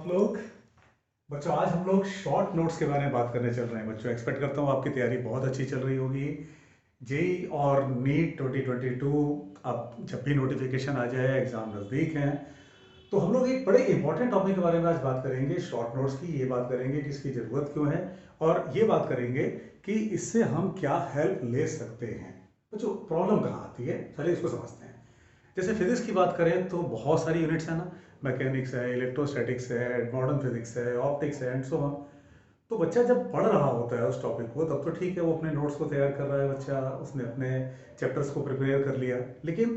आप लोग बच्चों आज हम लोग शॉर्ट नोट्स के बारे में बात करने चल रहे हैं। बच्चों एक्सपेक्ट करता हूँ आपकी तैयारी बहुत अच्छी चल रही होगी। जेई और नीट 2022 अब जब भी नोटिफिकेशन आ जाए, एग्जाम नज़दीक हैं, तो हम लोग एक बड़े इंपॉर्टेंट टॉपिक के बारे में आज बात करेंगे, शॉर्ट नोट्स की। ये बात करेंगे कि इसकी ज़रूरत क्यों है और ये बात करेंगे कि इससे हम क्या हेल्प ले सकते हैं। बच्चों प्रॉब्लम कहाँ आती है, चलिए इसको समझते हैं। जैसे फिजिक्स की बात करें तो बहुत सारी यूनिट्स हैं ना, मैकेनिक्स है, इलेक्ट्रोस्टैटिक्स है, मॉडर्न फिजिक्स है, ऑप्टिक्स है एंड सो ऑन। तो बच्चा जब पढ़ रहा होता है उस टॉपिक को तब तो ठीक है, वो अपने नोट्स को तैयार कर रहा है, बच्चा उसने अपने चैप्टर्स को प्रिपेयर कर लिया। लेकिन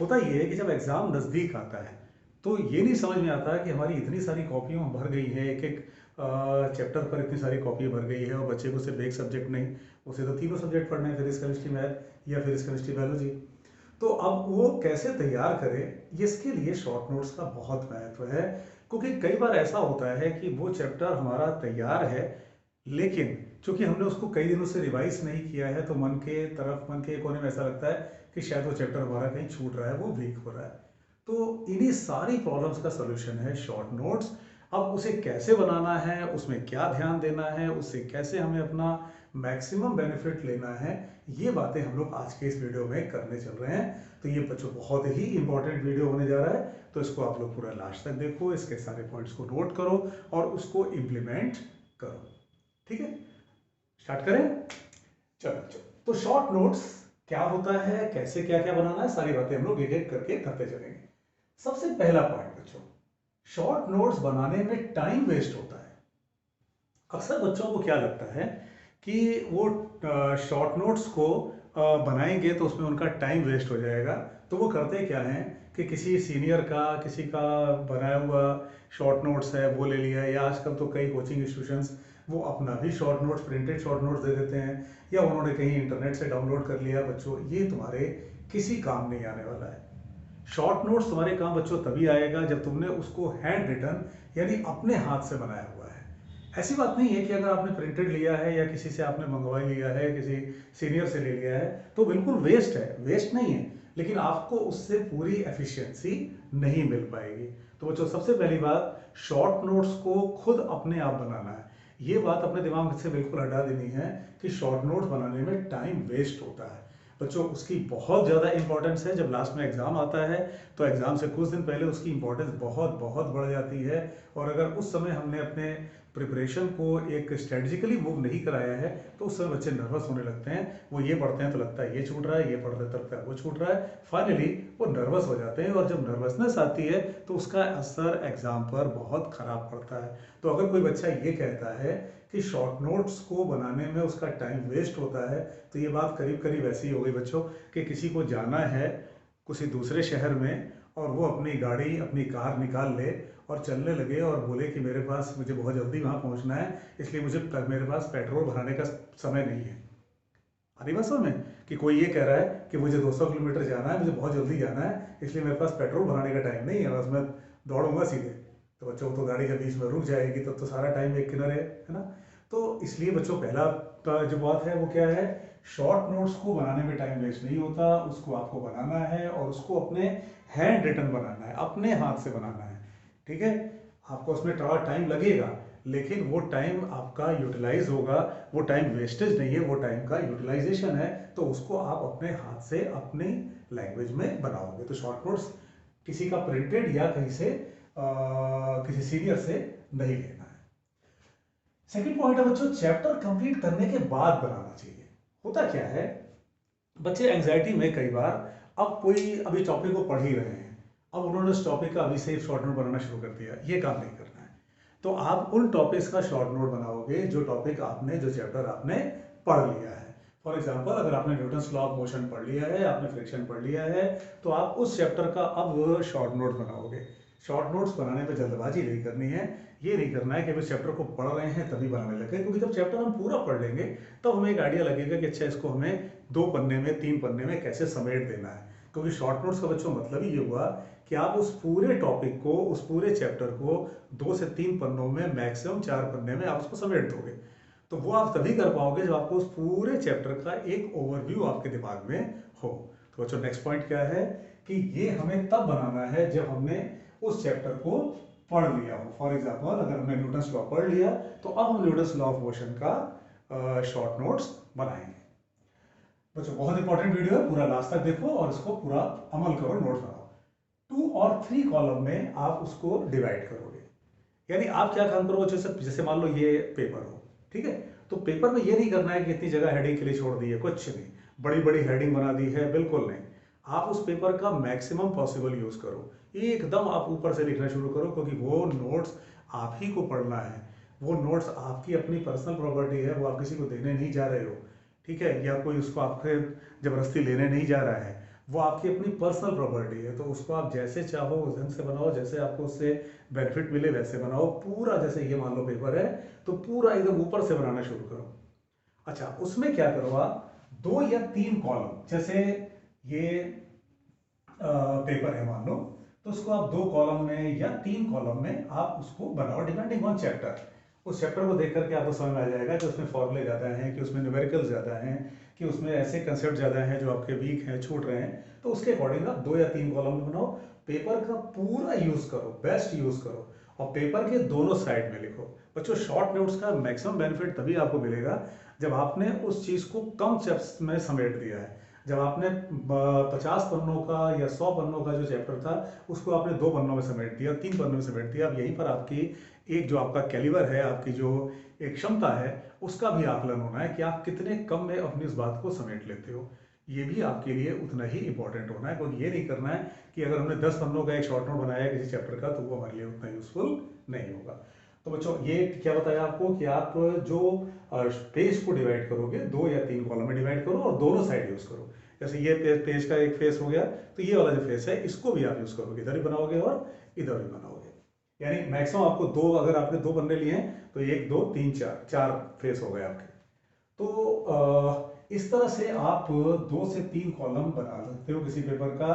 होता ये है कि जब एग्ज़ाम नज़दीक आता है तो ये नहीं समझ में आता कि हमारी इतनी सारी कॉपियों भर गई है, एक एक चैप्टर पर इतनी सारी कॉपी भर गई है और बच्चे को सिर्फ एक सब्जेक्ट नहीं, उसे तो तीनों सब्जेक्ट पढ़ने हैं, फिजिक्स केमिस्ट्री मैथ या फिजिक्स केमिस्ट्री बायोलॉजी। तो अब वो कैसे तैयार करे, इसके लिए शॉर्ट नोट्स का बहुत महत्व है। क्योंकि कई बार ऐसा होता है कि वो चैप्टर हमारा तैयार है, लेकिन चूंकि हमने उसको कई दिनों से रिवाइज नहीं किया है तो मन के कोने में ऐसा लगता है कि शायद वो चैप्टर हमारा कहीं छूट रहा है, वो वीक हो रहा है। तो इन्हीं सारी प्रॉब्लम्स का सलूशन है शॉर्ट नोट्स। अब उसे कैसे बनाना है, उसमें क्या ध्यान देना है, उससे कैसे हमें अपना मैक्सिमम बेनिफिट लेना है, ये बातें हम लोग आज के इस वीडियो में करने चल रहे हैं। तो ये बच्चों बहुत ही इंपॉर्टेंट वीडियो होने जा रहा है, तो इसको आप लोग पूरा लास्ट तक देखो, इसके सारे पॉइंट्स को नोट करो और उसको इम्प्लीमेंट करो। ठीक है, स्टार्ट करें। चलो चलो, तो शॉर्ट नोट्स क्या होता है, कैसे क्या क्या बनाना है, सारी बातें हम लोग एक एक करके करते चलेंगे। सबसे पहला पॉइंट बच्चों, शॉर्ट नोट्स बनाने में टाइम वेस्ट होता है। अक्सर बच्चों को क्या लगता है कि वो शॉर्ट नोट्स को बनाएंगे तो उसमें उनका टाइम वेस्ट हो जाएगा। तो वो करते क्या हैं कि किसी सीनियर का, किसी का बनाया हुआ शॉर्ट नोट्स है वो ले लिया, या आजकल तो कई कोचिंग इंस्टीट्यूशंस वो अपना भी short notes, printed short notes दे देते हैं, या उन्होंने कहीं इंटरनेट से डाउनलोड कर लिया। बच्चों ये तुम्हारे किसी काम नहीं आने वाला है। शॉर्ट नोट्स तुम्हारे काम बच्चों तभी आएगा जब तुमने उसको हैंड रिटन यानी अपने हाथ से बनाया हुआ है। ऐसी बात नहीं है कि अगर आपने प्रिंटेड लिया है या किसी से आपने मंगवा लिया है, किसी सीनियर से ले लिया है, तो बिल्कुल वेस्ट है, वेस्ट नहीं है, लेकिन आपको उससे पूरी एफिशिएंसी नहीं मिल पाएगी। तो बच्चों सबसे पहली बात, शॉर्ट नोट्स को खुद अपने आप बनाना है। ये बात अपने दिमाग से बिल्कुल हटा देनी है कि शॉर्ट नोट्स बनाने में टाइम वेस्ट होता है। बच्चों उसकी बहुत ज़्यादा इंपॉर्टेंस है। जब लास्ट में एग्ज़ाम आता है तो एग्ज़ाम से कुछ दिन पहले उसकी इंपॉर्टेंस बहुत बहुत बढ़ जाती है। और अगर उस समय हमने अपने प्रिपरेशन को एक स्ट्रेटजिकली मूव नहीं कराया है तो उस समय बच्चे नर्वस होने लगते हैं। वो ये पढ़ते हैं तो लगता है ये छूट रहा है, ये पढ़ते हैं तो लगता है वो छूट रहा है। फाइनली वो नर्वस हो जाते हैं और जब नर्वसनेस आती है तो उसका असर एग्ज़ाम पर बहुत ख़राब पड़ता है। तो अगर कोई बच्चा ये कहता है कि शॉर्ट नोट्स को बनाने में उसका टाइम वेस्ट होता है, तो ये बात करीब करीब ऐसी हो गई बच्चों कि किसी को जाना है किसी दूसरे शहर में और वो अपनी गाड़ी, अपनी कार निकाल ले और चलने लगे और बोले कि मेरे पास, मुझे बहुत जल्दी वहाँ पहुँचना है, इसलिए मेरे पास पेट्रोल भराने का समय नहीं है। आधी बात समझ में, कि कोई ये कह रहा है कि मुझे 200 किलोमीटर जाना है, मुझे बहुत जल्दी जाना है, इसलिए मेरे पास पेट्रोल भराने का टाइम नहीं है, बस मैं दौड़ूंगा सीधे। तो बच्चों तो गाड़ी जब बीच में रुक जाएगी तब तो सारा टाइम एक किनारे है ना। तो इसलिए बच्चों पहला जो बात है वो क्या है, शॉर्ट नोट्स को बनाने में टाइम वेस्ट नहीं होता, उसको आपको बनाना है और उसको अपने हैंड रिटन बनाना है, अपने हाथ से बनाना है। ठीक है, आपको उसमें थोड़ा टाइम लगेगा, लेकिन वो टाइम आपका यूटिलाइज होगा, वो टाइम वेस्टेज नहीं है, वो टाइम का यूटिलाइजेशन है। तो उसको आप अपने हाथ से अपनी लैंग्वेज में बनाओगे। तो शॉर्ट नोट्स किसी का प्रिंटेड या कहीं से किसी सीनियर से नहीं लेना है। सेकंड पॉइंट है बच्चों, चैप्टर कंप्लीट करने के बाद बनाना चाहिए। होता क्या है, बच्चे एंग्जाइटी में कई बार, अब कोई अभी टॉपिक को पढ़ ही रहे हैं, अब उन्होंने उस टॉपिक का अभी से शॉर्ट नोट बनाना शुरू कर दिया, ये काम नहीं करना है। तो आप उन टॉपिक्स का शॉर्ट नोट बनाओगे जो टॉपिक आपने, जो चैप्टर आपने पढ़ लिया है। फॉर एग्जाम्पल, अगर आपने न्यूटन्स लॉ ऑफ मोशन पढ़ लिया है, आपने फ्रिक्शन पढ़ लिया है, तो आप उस चैप्टर का अब शॉर्ट नोट बनाओगे। शॉर्ट नोट्स बनाने में जल्दबाजी नहीं करनी है। ये नहीं करना है कि उस चैप्टर को पढ़ रहे हैं तभी बनाने लगे, क्योंकि जब चैप्टर हम पूरा पढ़ लेंगे तब हमें एक आइडिया लगेगा कि अच्छा इसको हमें 2 पन्ने में, 3 पन्ने में कैसे समेट देना है। क्योंकि शॉर्ट नोट्स का बच्चों मतलब ही ये हुआ कि आप उस पूरे टॉपिक को, उस पूरे चैप्टर को 2 से 3 पन्नों में, मैक्सिमम 4 पन्ने में आप उसको समेट दोगे। तो वो आप तभी कर पाओगे जब आपको उस पूरे चैप्टर का एक ओवरव्यू आपके दिमाग में हो। तो बच्चों नेक्स्ट पॉइंट क्या है कि ये हमें तब बनाना है जब हमने उस चैप्टर को पढ़ लिया हो। फॉर एग्जाम्पल अगर हमने न्यूटन्स लॉ पढ़ लिया तो अब हम न्यूटन्स लॉ ऑफ मोशन का शॉर्ट नोट्स बनाएंगे। बच्चों बहुत इंपॉर्टेंट वीडियो है, पूरा लास्ट तक देखो और इसको पूरा अमल करो, नोट बनाओ। 2 और 3 कॉलम में आप उसको डिवाइड करोगे। यानी आप क्या काम करो, जैसे जैसे मान लो ये पेपर हो, ठीक है, तो पेपर में ये नहीं करना है कि इतनी जगह हेडिंग के लिए छोड़ दी है, कुछ नहीं, बड़ी बड़ी हेडिंग बना दी है, बिल्कुल नहीं। आप उस पेपर का मैक्सिमम पॉसिबल यूज करो, एकदम आप ऊपर से लिखना शुरू करो, क्योंकि वो नोट्स आप ही को पढ़ना है, वो नोट्स आपकी अपनी पर्सनल प्रॉपर्टी है, वो आप किसी को देने नहीं जा रहे हो, ठीक है, या कोई उसको आपके जबरदस्ती लेने नहीं जा रहा है, वो आपकी अपनी पर्सनल प्रॉपर्टी है। तो उसको आप जैसे चाहो उस ढंग से बनाओ, जैसे आपको उससे बेनिफिट मिले वैसे बनाओ पूरा। जैसे ये मान लो पेपर है तो पूरा एकदम ऊपर से बनाना शुरू करो। अच्छा, उसमें क्या करो आप, 2 या 3 कॉलम, जैसे ये पेपर है मान लो, तो उसको आप 2 कॉलम में या 3 कॉलम में आप उसको बनाओ, डिपेंडिंग ऑन चैप्टर। उस चैप्टर को देख करके आपको समझ में आ जाएगा कि उसमें फॉर्मूले ज़्यादा हैं, कि उसमें न्यूमेरिकल ज़्यादा हैं, कि उसमें ऐसे कंसेप्ट ज़्यादा हैं जो आपके वीक हैं, छूट रहे हैं। तो उसके अकॉर्डिंग आप 2 या 3 कॉलम में बनाओ, पेपर का पूरा यूज़ करो, बेस्ट यूज़ करो, और पेपर के दोनों साइड में लिखो। बच्चों शॉर्ट नोट्स का मैक्सिमम बेनिफिट तभी आपको मिलेगा जब आपने उस चीज़ को कम स्टेप्स में समेट दिया है। जब आपने 50 पन्नों का या 100 पन्नों का जो चैप्टर था उसको आपने 2 पन्नों में समेट दिया, 3 पन्नों में समेट दिया। अब यहीं पर आपकी एक जो आपका कैलिबर है, आपकी जो एक क्षमता है, उसका भी आकलन होना है कि आप कितने कम में अपनी उस बात को समेट लेते हो। ये भी आपके लिए उतना ही इंपॉर्टेंट होना है, क्योंकि ये नहीं करना है कि अगर हमने 10 पन्नों का एक शॉर्ट नोट बनाया है किसी चैप्टर का तो वो हमारे लिए उतना यूजफुल नहीं होगा। तो बच्चों ये क्या बताया आपको कि आप जो पेज को डिवाइड करोगे 2 या 3 कॉलम में डिवाइड करो और दोनों साइड यूज करो। जैसे ये पेज का एक फेस हो गया, तो ये वाला जो फेस है इसको भी आप यूज करोगे, इधर भी बनाओगे और इधर भी बनाओगे। यानी मैक्सिमम आपको 2, अगर आपने 2 पन्ने लिए हैं तो 1 2 3 4 फेस हो गए आपके। तो इस तरह से आप 2 से 3 कॉलम बना सकते हो किसी पेपर का,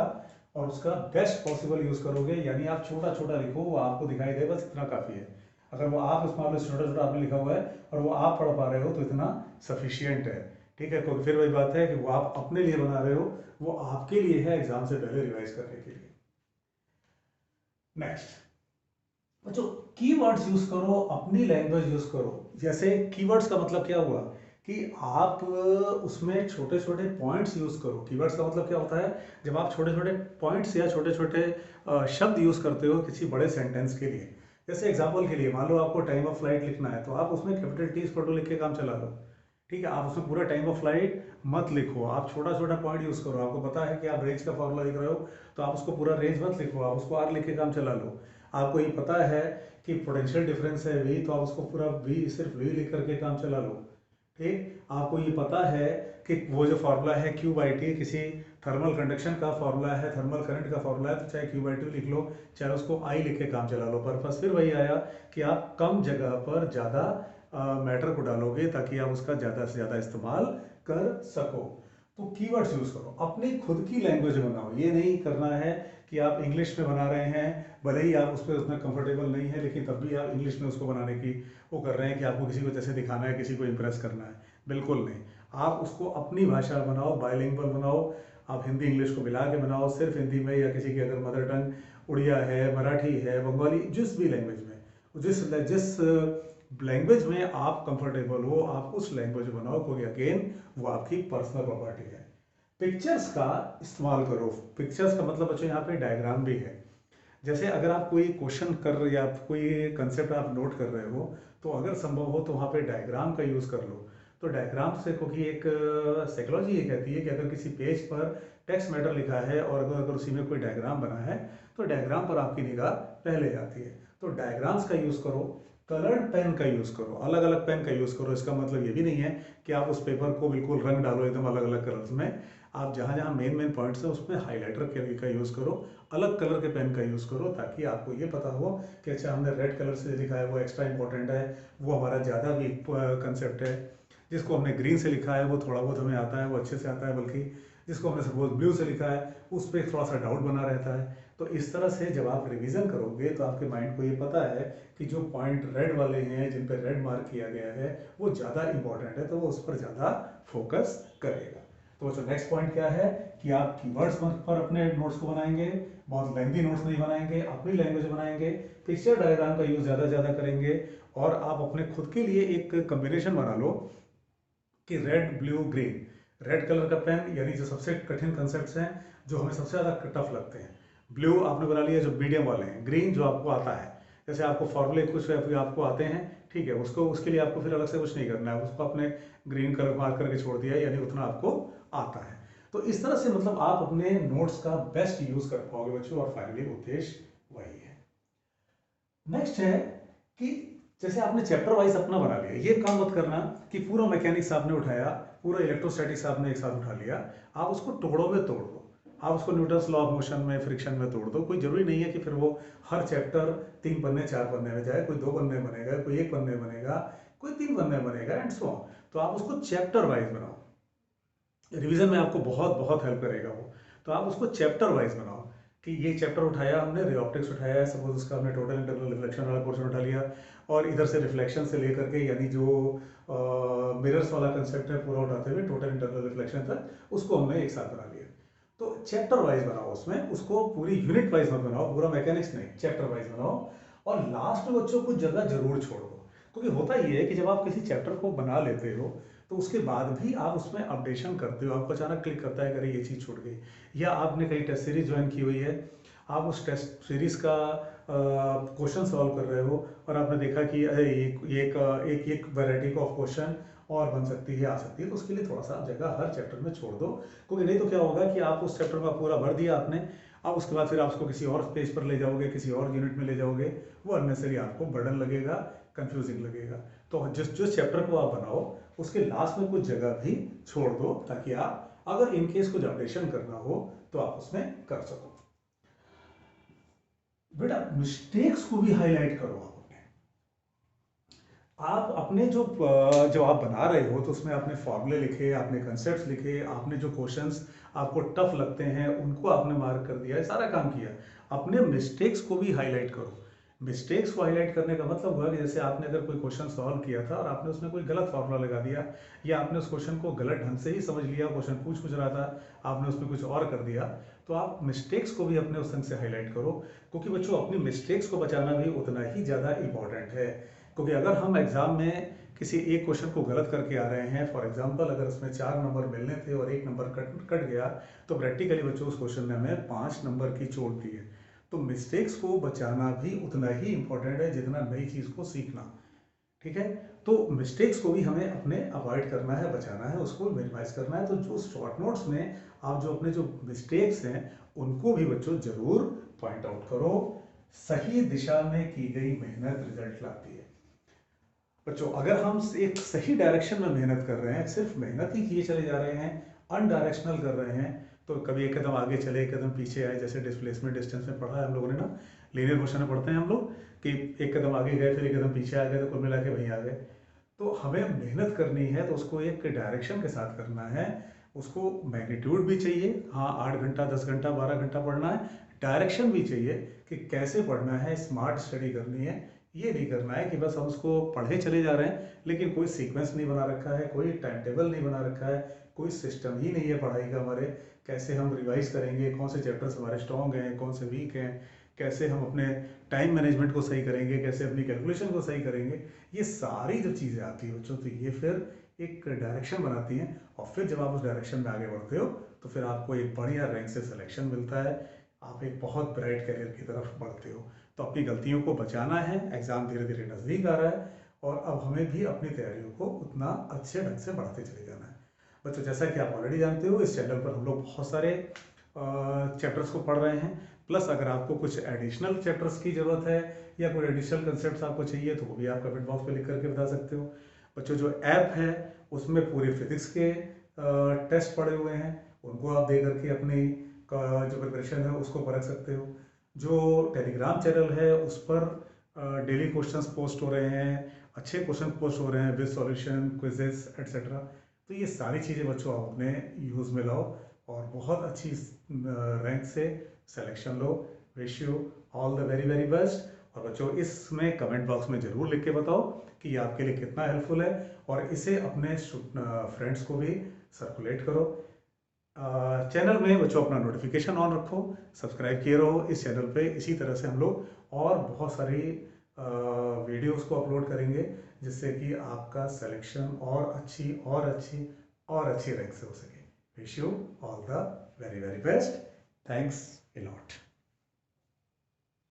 और उसका बेस्ट पॉसिबल यूज करोगे। यानी आप छोटा छोटा लिखो, वो आपको दिखाई दे, बस इतना काफी है। अगर वो आप स्मॉल में छोटा छोटा आपने लिखा हुआ है और वो आप पढ़ पा रहे हो तो इतना सफिशियंट है, ठीक है। क्योंकि फिर वही बात है कि वो आप अपने लिए बना रहे हो, वो आपके लिए है एग्जाम से पहले रिवाइज करने के लिए। नेक्स्ट बच्चों, कीवर्ड्स यूज करो, अपनी लैंग्वेज यूज करो। जैसे कीवर्ड्स का मतलब क्या हुआ कि आप उसमें छोटे छोटे पॉइंट्स यूज करो। कीवर्ड्स का मतलब क्या होता है, जब आप छोटे छोटे पॉइंट्स या छोटे छोटे शब्द यूज करते हो किसी बड़े सेंटेंस के लिए। जैसे एग्जांपल के लिए मान लो आपको टाइम ऑफ फ्लाइट लिखना है, तो आप उसमें कैपिटल टी फोटो लिख के काम चला लो, ठीक है। आप उसमें पूरा टाइम ऑफ फ्लाइट मत लिखो, आप छोटा छोटा पॉइंट यूज करो। आपको पता है कि आप रेंज का फॉर्मूला लिख रहे हो, तो आप उसको पूरा रेंज मत लिखो, आप उसको आर लिख के काम चला लो। आपको ये पता है कि पोटेंशियल डिफरेंस है वी, तो आप उसको पूरा वी, सिर्फ वी लिख करके काम चला लो, ठीक। आपको ये पता है कि वो जो फार्मूला है क्यू बाई टी किसी थर्मल कंडक्शन का फार्मूला है, थर्मल करंट का फार्मूला है, तो चाहे क्यू बाई टी लिख लो, चाहे उसको आई लिख के काम चला लो। पर्पस फिर वही आया कि आप कम जगह पर ज़्यादा मैटर को डालोगे ताकि आप उसका ज़्यादा से ज़्यादा इस्तेमाल कर सको। तो कीवर्ड्स यूज करो, अपनी खुद की लैंग्वेज बनाओ। ये नहीं करना है कि आप इंग्लिश में बना रहे हैं, भले ही आप उस पर उतना कंफर्टेबल नहीं है, लेकिन तब भी आप इंग्लिश में उसको बनाने की वो कर रहे हैं कि आपको किसी को जैसे दिखाना है, किसी को इंप्रेस करना है। बिल्कुल नहीं, आप उसको अपनी भाषा बनाओ, बायलिंगुअल बनाओ। आप हिंदी इंग्लिश को मिला के बनाओ, सिर्फ हिंदी में, या किसी की अगर मदर टंग उड़िया है, मराठी है, बंगाली, जिस भी लैंग्वेज में, जिस लैंग्वेज में आप कंफर्टेबल हो आप उस लैंग्वेज बनाओ, क्योंकि अगेन वो आपकी पर्सनल प्रॉपर्टी है। पिक्चर्स का इस्तेमाल करो। पिक्चर्स का मतलब बच्चों यहाँ पे डायग्राम भी है। जैसे अगर आप कोई क्वेश्चन कर या कोई कंसेप्ट आप नोट कर रहे हो, तो अगर संभव हो तो वहाँ पे डायग्राम का यूज़ कर लो। तो डायग्राम से, क्योंकि एक साइकोलॉजी ये कहती है कि अगर किसी पेज पर टेक्स्ट मैटर लिखा है और अगर उसी में कोई डायग्राम बना है तो डायग्राम पर आपकी निगाह पहले जाती है। तो डायग्राम्स का यूज़ करो, कलर्ड पेन का यूज़ करो, अलग अलग पेन का यूज़ करो। इसका मतलब ये भी नहीं है कि आप उस पेपर को बिल्कुल रंग डालो एकदम अलग अलग कलर्स में। आप जहाँ जहाँ मेन मेन पॉइंट्स हैं उसमें हाईलाइटर का यूज़ करो, अलग कलर के पेन का यूज़ करो, ताकि आपको ये पता हो कि अच्छा हमने रेड कलर से लिखा है वो एक्स्ट्रा इंपॉर्टेंट है, वो हमारा ज़्यादा वीक कंसेप्ट है। जिसको हमने ग्रीन से लिखा है वो थोड़ा बहुत हमें आता है, वो अच्छे से आता है, बल्कि जिसको हमने सपोज ब्लू से लिखा है उस पर थोड़ा सा डाउट बना रहता है। तो इस तरह से जब आप रिवीजन करोगे तो आपके माइंड को ये पता है कि जो पॉइंट रेड वाले हैं, जिन पर रेड मार्क किया गया है, वो ज़्यादा इंपॉर्टेंट है, तो वो उस पर ज़्यादा फोकस करेगा। तो बच्चों नेक्स्ट पॉइंट क्या है कि आप कीवर्ड्स पर अपने नोट्स को बनाएंगे, बहुत लेंथी नोट्स नहीं बनाएंगे, अपनी लैंग्वेज बनाएंगे, पिक्चर डायग्राम का यूज ज़्यादा से ज़्यादा करेंगे, और आप अपने खुद के लिए एक कॉम्बिनेशन बना लो कि red blue green, red colour का पेन यानी जो सबसे कठिन कंसेप्ट हैं जो हमें सबसे ज़्यादा टफ लगते हैं, ब्लू आपने बना लिया जो मीडियम वाले हैं, ग्रीन जो आपको आता है, जैसे आपको फॉर्मूले कुछ आपको आते हैं, ठीक है, उसको उसके लिए आपको फिर अलग से कुछ नहीं करना है, उसको आपने ग्रीन कलर मार्क करके छोड़ दिया यानी उतना आपको आता है। तो इस तरह से मतलब आप अपने नोट्स का बेस्ट यूज कर पाओगे बच्चों, और फाइनली उद्देश्य वही है। नेक्स्ट है कि जैसे आपने चैप्टर वाइज अपना बना लिया, ये काम मत करना कि पूरा मैकेनिक्स आपने उठाया, पूरा इलेक्ट्रोस्टैटिक्स आपने एक साथ उठा लिया, आप उसको टुकड़ों में तोड़ दो, आप उसको न्यूटन्स लॉ ऑफ मोशन में, फ्रिक्शन में तोड़ दो। कोई जरूरी नहीं है कि फिर वो हर चैप्टर 3 पन्ने 4 पन्ने में जाए, कोई 2 पन्ने बनेगा, कोई 1 पन्ने बनेगा, कोई 3 पन्ने बनेगा एंड सो ऑन। तो आप उसको चैप्टर वाइज बनाओ, रिवीजन में आपको बहुत बहुत हेल्प करेगा वो। तो आप उसको चैप्टर वाइज बनाओ कि ये चैप्टर उठाया हमने, रे ऑप्टिक्स उठाया है, सपोज उसका हमने टोटल इंटरनल रिफ्लेक्शन वाला पोर्शन उठा लिया, और इधर से रिफ्लेक्शन से लेकर के यानी जो मिरर्स वाला कंसेप्ट है पूरा उठाते हुए टोटल इंटरनल रिफ्लेक्शन तक उसको हमने एक साथ बना लिया। तो चैप्टर वाइज बनाओ, उसमें उसको पूरी यूनिट वाइज मत बनाओ, पूरा मैकेनिक्स नहीं, चैप्टर वाइज बनाओ। और लास्ट में बच्चों कुछ जगह जरूर छोड़ दो, क्योंकि होता ये है कि जब आप किसी चैप्टर को बना लेते हो तो उसके बाद भी आप उसमें अपडेशन करते हो, आपको अचानक क्लिक करता है कि अरे ये चीज़ छूट गई, या आपने कहीं टेस्ट सीरीज ज्वाइन की हुई है, आप उस टेस्ट सीरीज का क्वेश्चन सॉल्व कर रहे हो और आपने देखा कि अरे एक वैरायटी ऑफ क्वेश्चन और बन सकती है, आ सकती है, तो उसके लिए थोड़ा सा जगह हर चैप्टर में छोड़ दो, क्योंकि नहीं तो क्या होगा कि आप उस चैप्टर में पूरा भर दिया आपने, अब उसके बाद फिर आप उसको किसी और पेज पर ले जाओगे, किसी और यूनिट में ले जाओगे, वो अननेसरी आपको बर्डन लगेगा, कंफ्यूजिंग लगेगा। तो जिस चैप्टर को आप बनाओ उसके लास्ट में कुछ जगह भी छोड़ दो, ताकि आप अगर इनकेस कुछ अपडेशन करना हो तो आप उसमें कर सको। बेटा मिस्टेक्स को भी हाईलाइट करो आप अपने जो आप बना रहे हो तो उसमें आपने फॉर्मूले लिखे, आपने कंसेप्ट्स लिखे, आपने जो क्वेश्चंस आपको टफ लगते हैं उनको आपने मार्क कर दिया, सारा काम किया, अपने मिस्टेक्स को भी हाईलाइट करो। मिस्टेक्स को हाईलाइट करने का मतलब हुआ कि जैसे आपने अगर कोई क्वेश्चन सॉल्व किया था और आपने उसमें कोई गलत फॉर्मूला लगा दिया, या आपने उस क्वेश्चन को गलत ढंग से ही समझ लिया, क्वेश्चन पूछ रहा था, आपने उसमें कुछ और कर दिया, तो आप मिस्टेक्स को भी अपने उस ढंग से हाईलाइट करो, क्योंकि बच्चों अपनी मिस्टेक्स को बचाना भी उतना ही ज़्यादा इंपॉर्टेंट है। क्योंकि अगर हम एग्जाम में किसी एक क्वेश्चन को गलत करके आ रहे हैं, फॉर एग्जांपल अगर उसमें 4 नंबर मिलने थे और 1 नंबर कट गया, तो प्रैक्टिकली बच्चों उस क्वेश्चन ने हमें 5 नंबर की चोट दी है। तो मिस्टेक्स को बचाना भी उतना ही इंपॉर्टेंट है जितना नई चीज़ को सीखना, ठीक है। तो मिस्टेक्स को भी हमें अपने अवॉइड करना है, बचाना है, उसको मिनिमाइज करना है। तो जो शॉर्ट नोट्स में आप जो अपने जो मिस्टेक्स हैं उनको भी बच्चों जरूर पॉइंट आउट करो। सही दिशा में की गई मेहनत रिजल्ट लाती है बच्चों। अगर हम एक सही डायरेक्शन में मेहनत कर रहे हैं, सिर्फ मेहनत ही किए चले जा रहे हैं, अनडायरेक्शनल कर रहे हैं, तो कभी एक कदम आगे चले एक कदम पीछे आए, जैसे डिस्प्लेसमेंट डिस्टेंस में पढ़ा है हम लोगों ने ना, लीनियर मोशन में पढ़ते हैं हम लोग कि एक कदम आगे गए फिर एक कदम पीछे आ गए, तो कुल मिला के वहीं आ गए। तो हमें मेहनत करनी है तो उसको एक डायरेक्शन के साथ करना है, उसको मैग्नीट्यूड भी चाहिए, हाँ 8 घंटा 10 घंटा 12 घंटा पढ़ना है, डायरेक्शन भी चाहिए कि कैसे पढ़ना है, स्मार्ट स्टडी करनी है। ये नहीं करना है कि बस हम उसको पढ़े चले जा रहे हैं लेकिन कोई सीक्वेंस नहीं बना रखा है, कोई टाइम टेबल नहीं बना रखा है, कोई सिस्टम ही नहीं है पढ़ाई का हमारे, कैसे हम रिवाइज करेंगे, कौन से चैप्टर्स हमारे स्ट्रॉन्ग हैं, कौन से वीक हैं, कैसे हम अपने टाइम मैनेजमेंट को सही करेंगे, कैसे अपनी कैलकुलेशन को सही करेंगे, ये सारी जो चीज़ें आती हैं बच्चों, तो ये फिर एक डायरेक्शन बनाती हैं। और फिर जब आप उस डायरेक्शन में आगे बढ़ते हो तो फिर आपको एक बढ़िया रैंक से सिलेक्शन मिलता है, आप एक बहुत ब्राइट करियर की तरफ बढ़ते हो। तो अपनी गलतियों को बचाना है, एग्ज़ाम धीरे धीरे नज़दीक आ रहा है और अब हमें भी अपनी तैयारियों को उतना अच्छे ढंग से बढ़ाते चले जाना है। बच्चों जैसा कि आप ऑलरेडी जानते हो इस चैनल पर हम लोग बहुत सारे चैप्टर्स को पढ़ रहे हैं, प्लस अगर आपको कुछ एडिशनल चैप्टर्स की ज़रूरत है या कोई एडिशनल कंसेप्ट आपको चाहिए तो वो भी आप कमेंट बॉक्स में लिख करके बता सकते हो। बच्चों जो ऐप है उसमें पूरे फिजिक्स के टेस्ट पड़े हुए हैं, उनको आप दे करके अपनी जो प्रिपरेशन है उसको परख सकते हो। जो टेलीग्राम चैनल है उस पर डेली क्वेश्चंस पोस्ट हो रहे हैं, अच्छे क्वेश्चन पोस्ट हो रहे हैं विद सॉल्यूशन, क्विजेस एटसेट्रा। तो ये सारी चीज़ें बच्चों आप अपने यूज़ में लाओ और बहुत अच्छी रैंक से selection low. Wish you all the very very best. और बच्चों इसमें कमेंट बॉक्स में ज़रूर लिख के बताओ कि ये आपके लिए कितना हेल्पफुल है और इसे अपने फ्रेंड्स को भी सर्कुलेट करो। चैनल में बच्चों अपना नोटिफिकेशन ऑन रखो, सब्सक्राइब किए रहो इस चैनल पे। इसी तरह से हम लोग और बहुत सारी वीडियोस को अपलोड करेंगे, जिससे कि आपका सिलेक्शन और अच्छी रैंक से हो सके। Wish you all the very very best. Thanks a lot।